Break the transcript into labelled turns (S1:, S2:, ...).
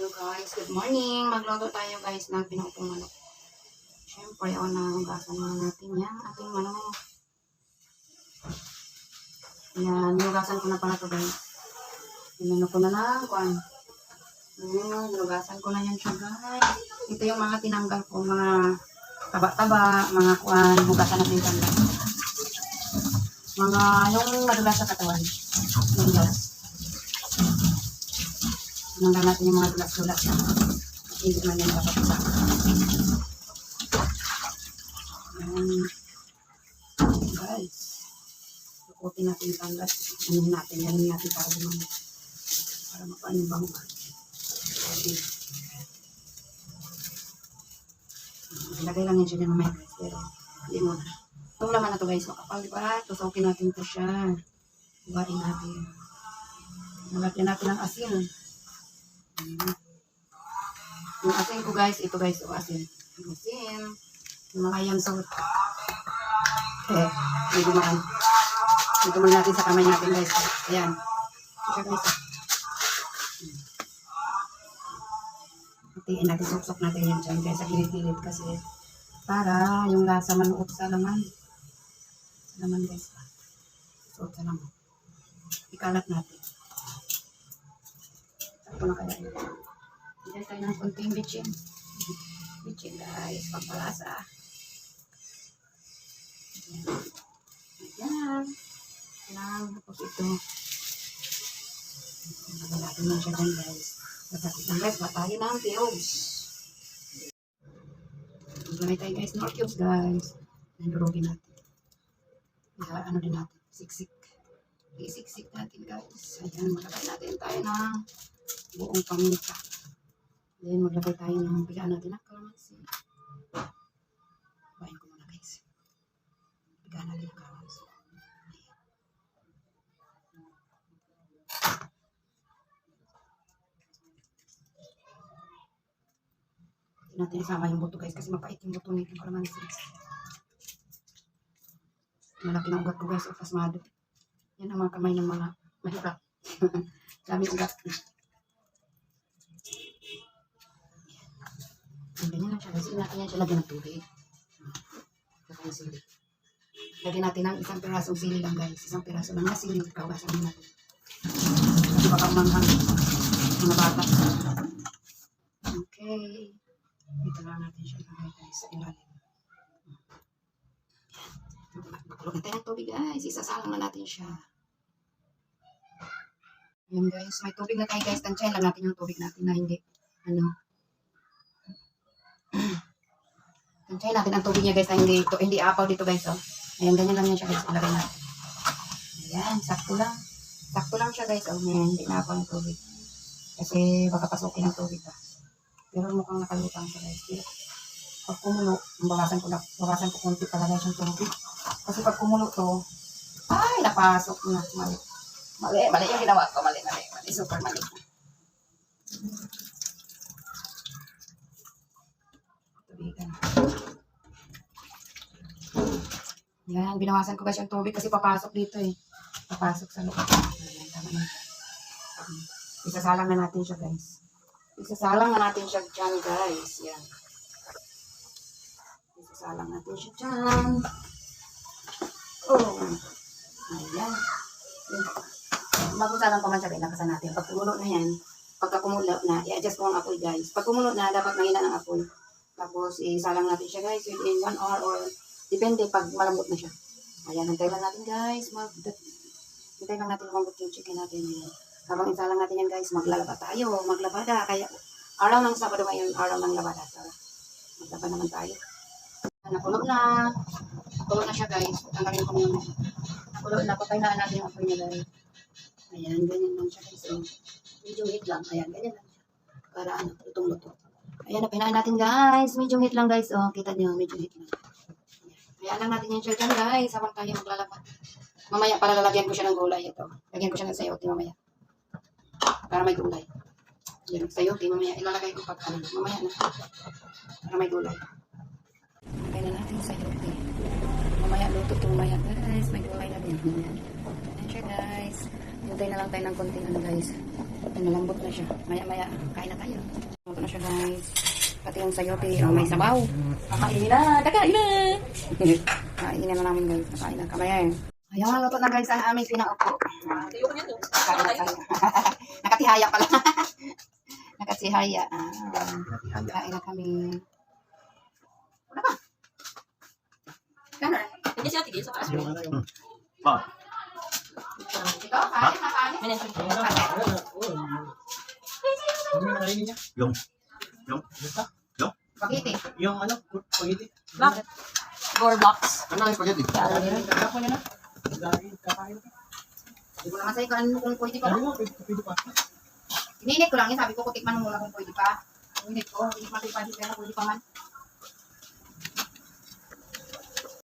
S1: Hello guys, good morning. Magluto tayo guys ng pinupong manok. Siyempre, hugasan muna natin yan. Ating manok. Yan, hugasan ko na pala ito guys. Pinano ko na lang. Hugasan ko na yan siya guys. Ito yung mga tinanggal ko, mga taba-taba, mga hugasan natin dyan guys. Mga yung madulas sa katawan. Yung dulas. Nanggal natin yung mga dulas-dulas na hindi man yan dapat sa guys. Lukutin natin yung tanggal. Ano natin, yan natin para lumamit. Para mapaan yung bango. Okay. Ilagay lang yan siya dyan mamaya guys. Pero hindi mo na. Itong laman na ito guys. Makapal diba? Tusokin natin ito siya. Huwain natin. Nalagyan natin ng asin. Yung asin ko guys, ito guys, yung asin. Yung asin. Yung mga yan salt. May dumaan. May dumaan natin sa kamay natin guys. Ayan. Ito guys. Hatiin natin, suksok natin yan dyan guys, sa gilid-gilid kasi para yung lasa manuot sa laman. Sa laman guys. Suot sa laman. Ikalat natin. Sakto na kaya yun. Bigyan tayo ng konting bitchin. Bitchin guys, pampalasa. Ayan. Ayan. Tapos ito. Nagalagin lang siya dyan guys. Masakit lang guys, batayin ng cubes. Maglagay tayo guys ng cubes guys. Nandurugin natin. Ano din natin, siksik. Isiksik natin guys. Ayan, maglagay natin tayo ng buong paminta. Then, maglagay tayo ng bigaan natin na kalamansi. Bayin ko muna guys. Bigaan natin na kalamansi. Hindi natin isama yung buto guys kasi mapait yung buto nito kalamansi. Malaki na ugat ko guys o pasmado. Yan ang mga kamay ng mga mahirap. Dami ugat. Ganyan lang siya. Kasi natin yan siya lagyan ng tubig. Lagyan ng sili. Lagyan natin ng isang pirasong sili lang guys. Isang piraso lang na sili. Kaugasan natin. Kasi baka manghang mga bata. Okay. Dito lang natin siya lagay guys sa ilalim. Makulog natin ng tubig guys. Isasalang na natin siya. Ayan guys. May tubig na tayo guys. Tansyahin lang natin yung tubig natin na hindi tansyahin natin ang tubig niya guys na hindi apaw dito guys. Oh. Ayan, ganyan lang yan siya guys. Ilagay natin. Ayan, sakto lang. Sakto lang siya guys. Oh, ayan, hindi na apaw yung tubig. Kasi baka pasukin ang tubig ba. Pero mukhang nakalutang siya guys. Pero pag kumulo, bawasan ko konti talaga siyang tubig. Kasi pag kumulo to, ay, napasok na. Mali yung ginawa ko. Mali. Super mali. Tubigan. Yan, binawasan ko guys yung tubig kasi papasok dito eh. Papasok sa loob. Ayan, tama na. Isasalang na natin siya guys. Isasalang na natin siya dyan guys. Yan. Isasalang natin siya dyan. Oh. Ayan. Magkusalang pa man siya guys. Nakasan natin. Pag kumulo na yan, pagka kumulo na, i-adjust ko ang apoy guys. Pag kumulo na, dapat mahina ng apoy. Tapos, isalang natin siya guys within 1 hour or depende pag malambot na siya. Ayan, hintay lang natin guys. Hintay lang natin lumambot yung chicken natin. Habang isalang natin yan guys, maglalaba tayo. Maglabada. Kaya, araw ng Sabado ngayon, araw ng labada. So, maglaba naman tayo. Nakulo na. Nakulo na siya guys. Tanggalin ko muna. Nakulo na. Pataynaan natin yung apoy niya guys. Ayan, ganyan lang siya guys. So, medyo heat lang. Ayan, ganyan lang siya. Para lutong-luto. Ayan, napinaan natin guys. Medyo heat lang guys. Oh, kita nyo, medyo heat lang. Ayan lang natin yung siya dyan guys. Habang tayo maglalaba. Mamaya para lalagyan ko siya ng gulay. Ito. Lagyan ko siya ng sayote mamaya. Para may gulay. Ayan, sayote mamaya. Ilalagay ko pag mamaya na. Para may gulay. Lagay na natin sayote. Mamaya luto ito mamaya guys. May gulay na din. Ayan siya guys. Hintay na lang tayo ng konti ano guys. Ay, malambot na siya. Maya-maya, kain na tayo. Malambot na siya guys. Pati yung sayote, may sabaw. Kakainin na, kakain na. Kainin na namin guys. Kakain na, kamaya eh. Ayan, luto na guys ang aming pinaupo. Kain na tayo. Nakatihaya pala. Nakatihaya. Kain na kami. Wala ba? Ganun.
S2: Hindi siya tigil sa taas.
S3: Ah,
S1: Ito, kain na kain.
S3: yung
S1: Spaghetti.
S3: yung ano, spaghetti.
S2: Bakit? Gore blocks.
S3: Ano ang spaghetti?
S1: Hindi ko naman sa'yo kung pwede pa. Ininit ko lang yun. Sabi ko, kutikman mo muna kung pwede pa. Ininit ko. Hindi ko pwede pa man.